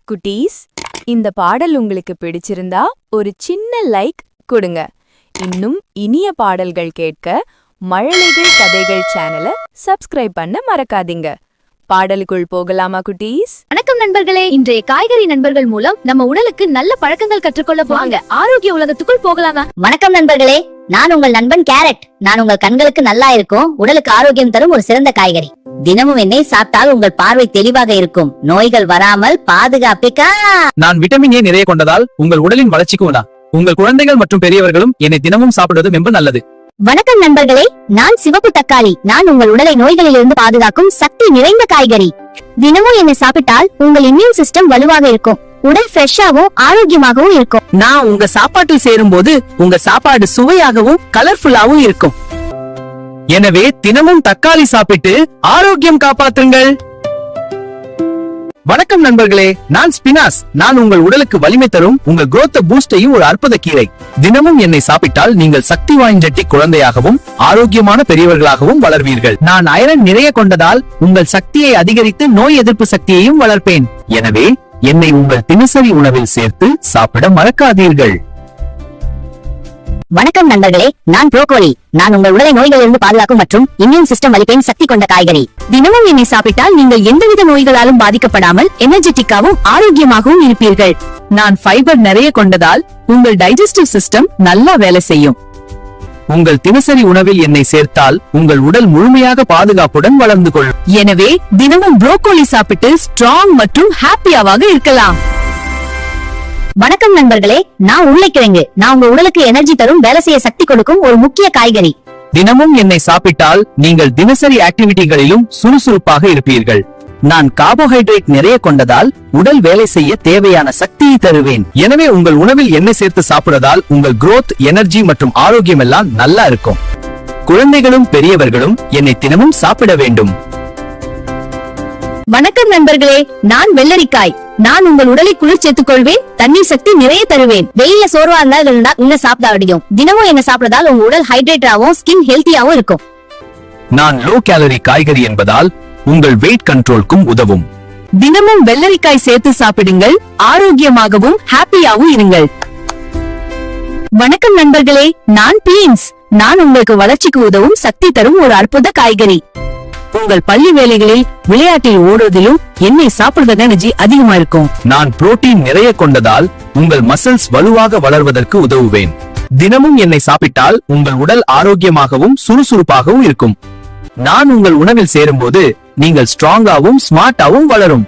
குட்டீஸ், இந்த பாடல் உங்களுக்கு பிடிச்சிருந்தா ஒரு சின்ன லைக் கொடுங்க. இன்னும் இனிய பாடல்கள் கேட்க மழலைகள் கதைகள் சேனலை சப்ஸ்கிரைப் பண்ண மறக்காதீங்க. பாடலுக்குள் போகலாமா குட்டீஸ்? வணக்கம் நண்பர்களே. இன்றைய காய்கறி நண்பர்கள் மூலம் நம்ம உடலுக்கு நல்ல பழக்கங்கள் கற்றுக்கொள்ள போவாங்க. ஆரோக்கிய உலகத்துக்குள் போகலாமா? வணக்கம் நண்பர்களே, நான் உங்கள் நண்பன் கேரட். நான் உங்கள் கண்களுக்கு நல்லா இருக்கும், உடலுக்கு ஆரோக்கியம் தரும் ஒரு சிறந்த காய்கறி. தினமும் என்னை சாப்பிட்டால் உங்கள் பார்வை தெளிவாக இருக்கும், நோய்கள் வராமல் பாதுகாப்பிக்க. நான் விட்டமின் ஏ நிறைய கொண்டதால் உங்கள் உடலின் வளர்ச்சிக்கு உதா. உங்கள் குழந்தைகள் மற்றும் பெரியவர்களும் என்னை தினமும் சாப்பிடுவது ரொம்ப நல்லது. வணக்கம் நண்பர்களே, நான் சிவப்பு தக்காளி. நான் உங்கள் உடலை நோய்களிலிருந்து பாதுகாக்கும் சக்தி நிறைந்த காய்கறி. தினமும் என்னை சாப்பிட்டால் உங்கள் இம்யூன் சிஸ்டம் வலுவாக இருக்கும், உடல் ஃப்ரெஷ்ஷாகவும் ஆரோக்கியமாகவும் இருக்கும். நான் உங்க சாப்பாட்டில் சேரும் போது உங்க சாப்பாடு சுவையாகவும் கலர்ஃபுல்லாகவும் இருக்கும். எனவே தினமும் தக்காளி சாப்பிட்டு ஆரோக்கியம் காப்பாற்றுங்கள். வணக்கம் நண்பர்களே, நான் ஸ்பினாஸ். நான் உங்கள் உடலுக்கு வலிமை தரும் உங்கள் growth பூஸ்டையும் ஒரு அற்புத கீரை. தினமும் என்னை சாப்பிட்டால் நீங்கள் சக்தி வாய்ந்த குழந்தையாகவும் ஆரோக்கியமான பெரியவர்களாகவும் வளர்வீர்கள். நான் ஐரன் நிறைய கொண்டதால் உங்கள் சக்தியை அதிகரித்து நோய் எதிர்ப்பு சக்தியையும் வளர்ப்பேன். எனவே என்னை உங்கள் தினசரி உணவில் சேர்த்து சாப்பிட மறக்காதீர்கள். வணக்கம் நண்பர்களே, நான் புரோக்கோலி. நான் உங்கள் உடலை நோய்களிலிருந்து பாதுகாக்கும் மற்றும் இம்யூன் சிஸ்டம் வலிப்பேன் சக்தி கொண்ட காய்கறி. தினமும் என்னை சாப்பிட்டால் நீங்கள் எந்தவித நோய்களாலும் பாதிக்கப்படாமல் எனர்ஜெட்டிக்காகவும் ஆரோக்கியமாகவும் இருப்பீர்கள். நான் ஃபைபர் நிறைய கொண்டதால் உங்கள் டைஜஸ்டிவ் சிஸ்டம் நல்லா வேலை செய்யும். உங்கள் தினசரி உணவில் என்னை சேர்த்தால் உங்கள் உடல் முழுமையாக பாதுகாப்புடன் வளர்ந்து கொள்ளும். எனவே தினமும் புரோக்கோலி சாப்பிட்டு ஸ்ட்ராங் மற்றும் ஹாப்பியாவாக இருக்கலாம். வணக்கம் நண்பர்களே, நான் உருளைக்கிழங்கு. நான் உங்க உடலுக்கு எனர்ஜி தரும், வேலை செய்ய சக்தி கொடுக்கும் ஒரு முக்கிய காய்கறி. தினமும் என்னை சாப்பிட்டால் நீங்கள் தினசரி ஆக்டிவிட்டிகளிலும் சுறுசுறுப்பாக இருப்பீர்கள். நான் கார்போஹைட்ரேட் நிறைய கொண்டதால் உடல் வேலை செய்ய தேவையான சக்தியை தருவேன். எனவே உங்கள் உணவில் எண்ணெய் சேர்த்து சாப்பிடுவதால் உங்கள் growth, எனர்ஜி மற்றும் ஆரோக்கியம் எல்லாம் நல்லா இருக்கும். குழந்தைகளும் பெரியவர்களும் என்னை தினமும் சாப்பிட வேண்டும். வணக்கம் நண்பர்களே, நான் வெள்ளரிக்காய். நான் உங்கள் உடலை குளிர் சேர்த்துக் கொள்வேன், தண்ணீர் சக்தி நிறைய தருவேன். வெயில சோர்வா இருந்தா இன்னும் சாப்பிட அடிக்கும். தினமும் என்ன சாப்பிடுறதால் உங்க உடல் ஹைட்ரேட்டாவும் ஸ்கின் ஹெல்த்தியாவும் இருக்கும். நான் லோ கேலரி காய்கறி என்பதால் உங்கள் வெயிட் கண்ட்ரோலுக்கும் உதவும். தினமும் வெள்ளரிக்காய் சேர்த்து சாப்பிடுங்கள், ஆரோக்கியமாகவும் ஹாப்பியாவும் இருங்கள். வணக்கம் நண்பர்களே, நான் பீன்ஸ். நான் உங்களுக்கு வளர்ச்சிக்கு உதவும் சக்தி தரும் ஒரு அற்புத காய்கறி. உங்கள் பள்ளி வேலைகளில் விளையாட்டில் ஓடுவதிலும் எண்ணெய் சாப்பிடுவது எனர்ஜி அதிகமா இருக்கும். நான் புரோட்டீன் நிறைய கொண்டதால் உங்கள் மசில்ஸ் வலுவாக வளர்வதற்கு உதவுவேன். தினமும் என்னை சாப்பிட்டால் உங்கள் உடல் ஆரோக்கியமாகவும் சுறுசுறுப்பாகவும் இருக்கும். நான் உங்கள் உணவில் சேரும்போது நீங்கள் ஸ்ட்ராங்காகவும் ஸ்மார்ட்டாகவும் வளரும்.